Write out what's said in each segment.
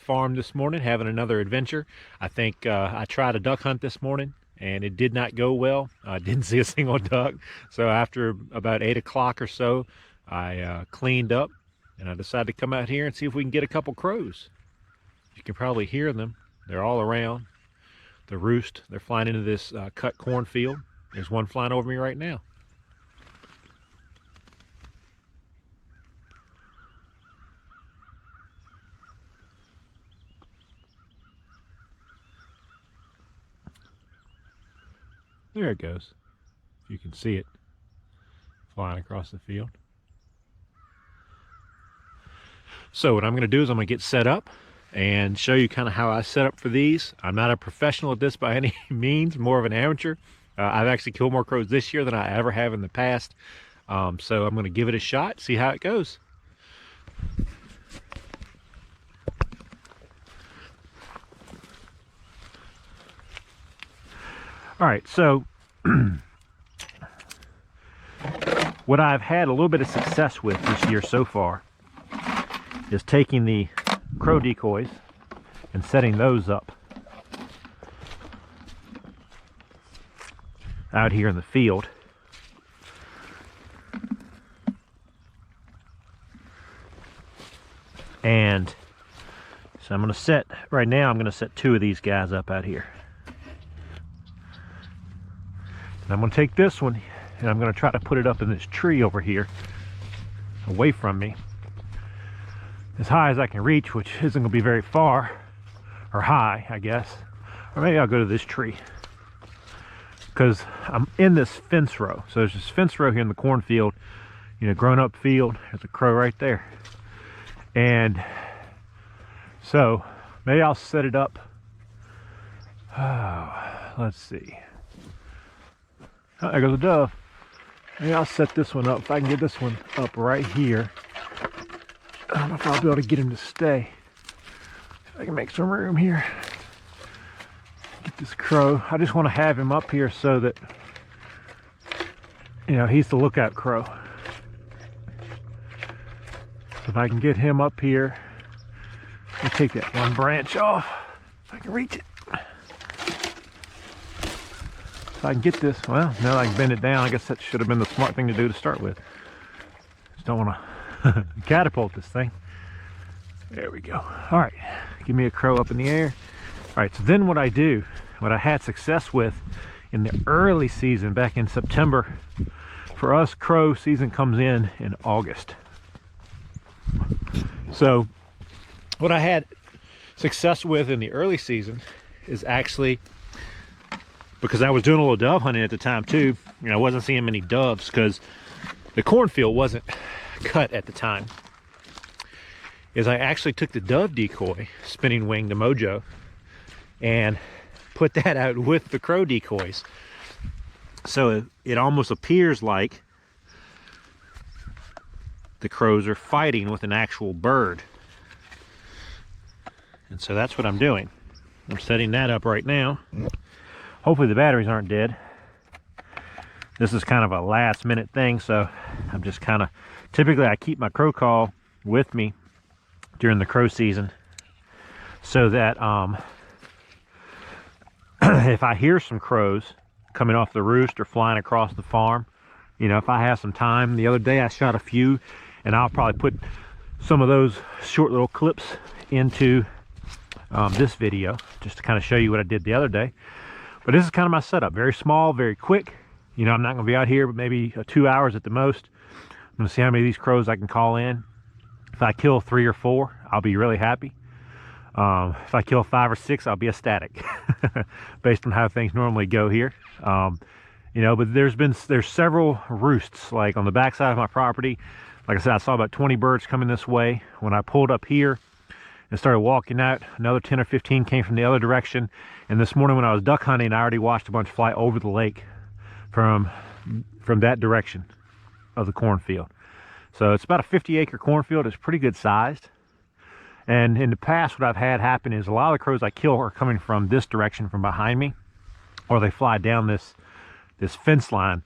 farm this morning, having another adventure. I think I tried a duck hunt this morning and it did not go well. I didn't see a single duck. So after about 8 o'clock or so, I cleaned up and I decided to come out here and see if we can get a couple crows. You can probably hear them. They're all around the roost. They're flying into this cut cornfield. There's one flying over me right now. There it goes. You can see it flying across the field. So what I'm going to do is I'm going to get set up and show you kind of how I set up for these. I'm not a professional at this by any means, more of an amateur. I've actually killed more crows this year than I ever have in the past. So I'm going to give it a shot, see how it goes. All right, so what I've had a little bit of success with this year so far is taking the crow decoys and setting those up out here in the field. And so I'm going to set, right now I'm going to set 2 of these guys up out here. And I'm going to take this one and I'm going to try to put it up in this tree over here, away from me, as high as I can reach, which isn't going to be very far, or high, I guess. Or maybe I'll go to this tree, because I'm in this fence row. So there's this fence row here in the cornfield, you know, grown up field. There's a crow right there. And so maybe I'll set it up. Let's see. Oh, there goes a dove. Maybe I'll set this one up. If I can get this one up right here. I don't know if I'll be able to get him to stay. If I can make some room here. Get this crow. I just want to have him up here so that, you know, he's the lookout crow. So if I can get him up here, I'll take that one branch off. If I can reach it. If I can get this, well, now I can bend it down. I guess that should have been the smart thing to do to start with. Just don't want to catapult this thing. There we go. All right, give me a crow up in the air. All right, so then what I do, what I had success with in the early season back in September, for us, crow season comes in August. So what I had success with in the early season is actually, because I was doing a little dove hunting at the time too, and I wasn't seeing many doves because the cornfield wasn't cut at the time, is I actually took the dove decoy, spinning wing, the Mojo, and put that out with the crow decoys. So it almost appears like the crows are fighting with an actual bird. And so that's what I'm doing. I'm setting that up right now. Hopefully the batteries aren't dead. This is kind of a last minute thing, so I'm just kind of, typically I keep my crow call with me during the crow season so that if I hear some crows coming off the roost or flying across the farm, you know, if I have some time. The other day I shot a few, and I'll probably put some of those short little clips into this video just to kind of show you what I did the other day. But this is kind of my setup. Very small, very quick. You know, I'm not going to be out here but maybe 2 hours at the most. I'm going to see how many of these crows I can call in. If I kill 3 or 4, I'll be really happy. If I kill 5 or 6, I'll be ecstatic based on how things normally go here. You know, but there's several roosts, like on the backside of my property. Like I said, I saw about 20 birds coming this way. When I pulled up here and started walking out, another 10 or 15 came from the other direction. And this morning when I was duck hunting, I already watched a bunch fly over the lake from that direction of the cornfield. So it's about a 50-acre cornfield. It's pretty good sized. And in the past, what I've had happen is a lot of the crows I kill are coming from this direction, from behind me, or they fly down this fence line.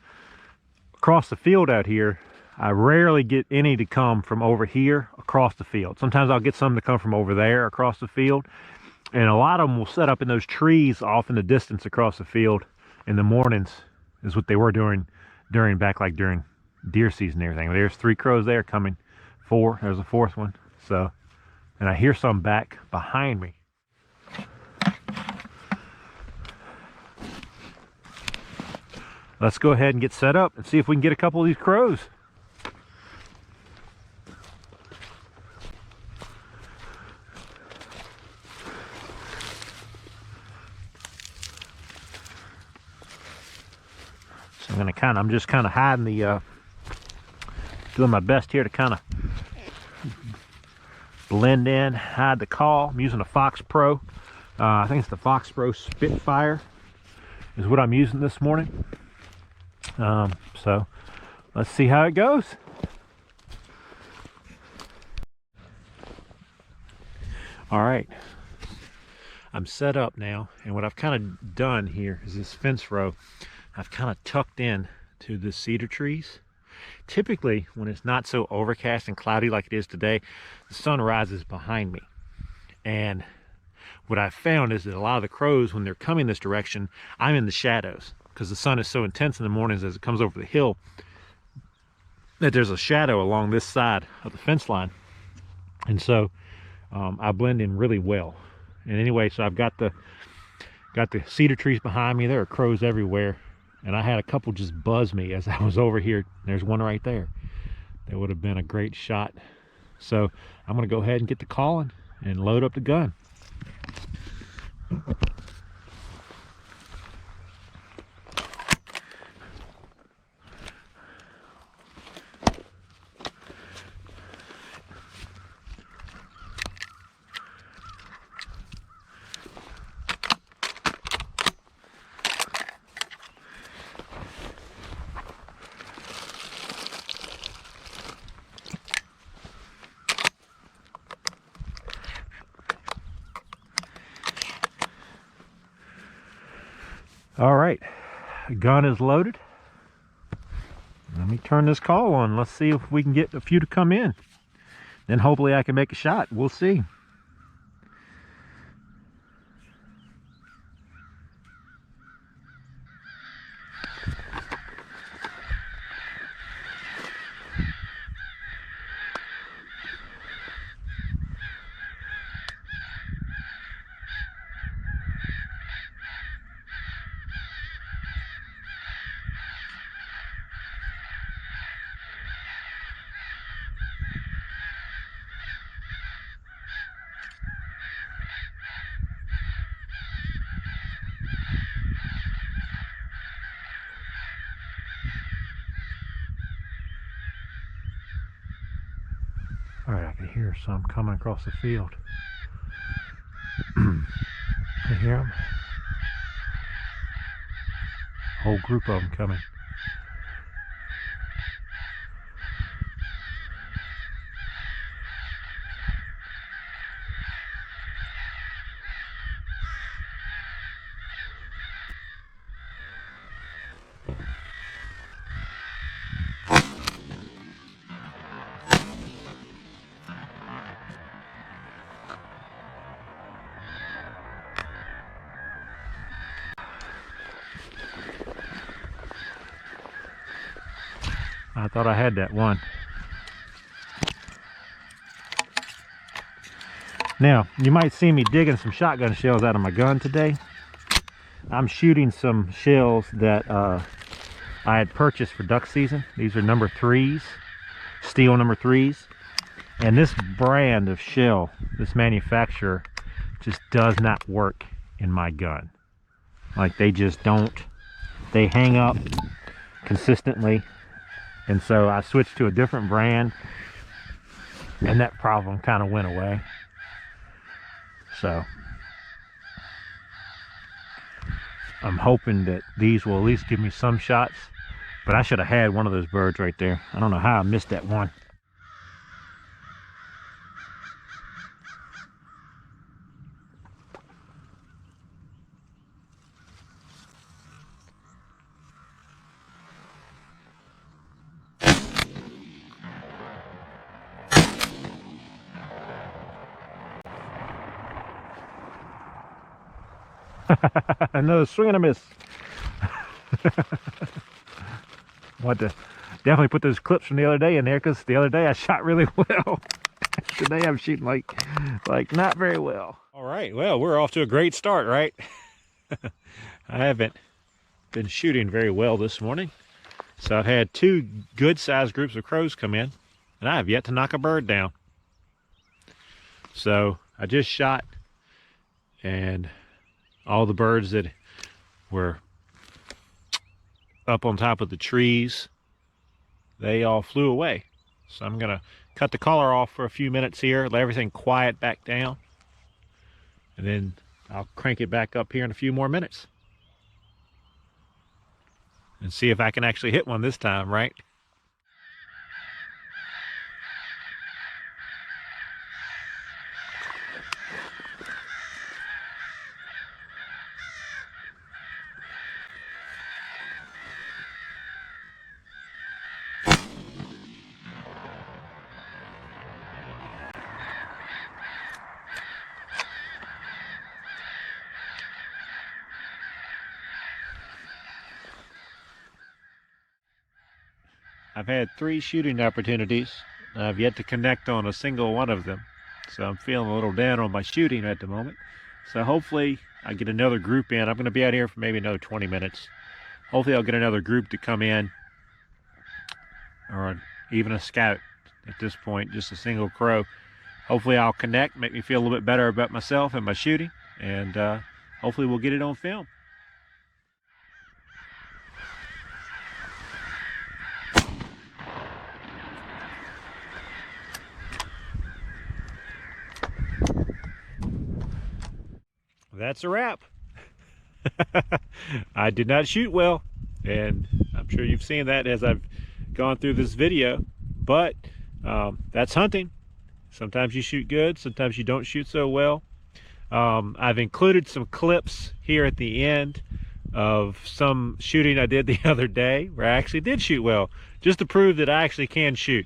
Across the field out here, I rarely get any to come from over here across the field. Sometimes I'll get some to come from over there across the field. And a lot of them will set up in those trees off in the distance across the field in the mornings, is what they were doing during deer season and everything. There's 3 crows there coming. 4, there's a 4th one. So, and I hear some back behind me. Let's go ahead and get set up and see if we can get a couple of these crows. So I'm just kind of hiding the, doing my best here to kind of blend in, hide the call. I'm using a Fox Pro. I think it's the Fox Pro Spitfire is what I'm using this morning. So let's see how it goes. All right, I'm set up now, and what I've kind of done here is this fence row, I've kind of tucked in to the cedar trees. Typically, when it's not so overcast and cloudy like it is today, the sun rises behind me. And what I've found is that a lot of the crows, when they're coming this direction, I'm in the shadows because the sun is so intense in the mornings as it comes over the hill that there's a shadow along this side of the fence line. And so I blend in really well. And anyway, so I've got the cedar trees behind me. There are crows everywhere. And I had a couple just buzz me as I was over here. There's one right there. That would have been a great shot. So I'm going to go ahead and get to calling and load up the gun. All right, the gun is loaded. Let me turn this call on. Let's see if we can get a few to come in. Then hopefully I can make a shot. We'll see. All right, I can hear some coming across the field. I hear them. Whole group of them coming. I thought I had that one. Now, you might see me digging some shotgun shells out of my gun today. I'm shooting some shells that I had purchased for duck season. These are number 3s, steel number 3s. And this brand of shell, this manufacturer, just does not work in my gun. Like, they just don't. They hang up consistently. And so I switched to a different brand, and that problem kind of went away. So I'm hoping that these will at least give me some shots, but I should have had one of those birds right there. I don't know how I missed that one. Another swing and a miss. Want to definitely put those clips from the other day in there, because the other day I shot really well. Today I'm shooting like not very well. All right, well, we're off to a great start, right? I haven't been shooting very well this morning. So I've had 2 good sized groups of crows come in, and I have yet to knock a bird down. So I just shot, and all the birds that were up on top of the trees, they all flew away. So I'm gonna cut the collar off for a few minutes here, let everything quiet back down, and then I'll crank it back up here in a few more minutes and see if I can actually hit one this time, right? I've had 3 shooting opportunities. I've yet to connect on a single one of them. So I'm feeling a little down on my shooting at the moment. So hopefully I get another group in. I'm going to be out here for maybe another 20 minutes. Hopefully I'll get another group to come in, or even a scout at this point, just a single crow. Hopefully I'll connect, make me feel a little bit better about myself and my shooting, and hopefully we'll get it on film. That's a wrap. I did not shoot well, and I'm sure you've seen that as I've gone through this video, but that's hunting. Sometimes you shoot good, sometimes you don't shoot so well. I've included some clips here at the end of some shooting I did the other day where I actually did shoot well, just to prove that I actually can shoot.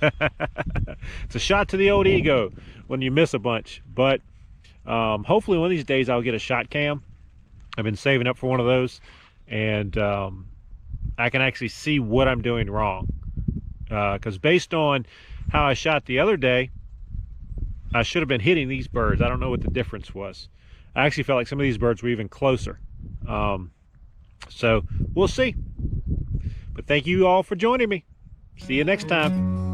It's a shot to the old ego when you miss a bunch, but hopefully one of these days I'll get a shot cam. I've been saving up for one of those, and I can actually see what I'm doing wrong, because based on how I shot the other day, I should have been hitting these birds. I don't know what the difference was. I actually felt like some of these birds were even closer. So we'll see. But thank you all for joining me. See you next time.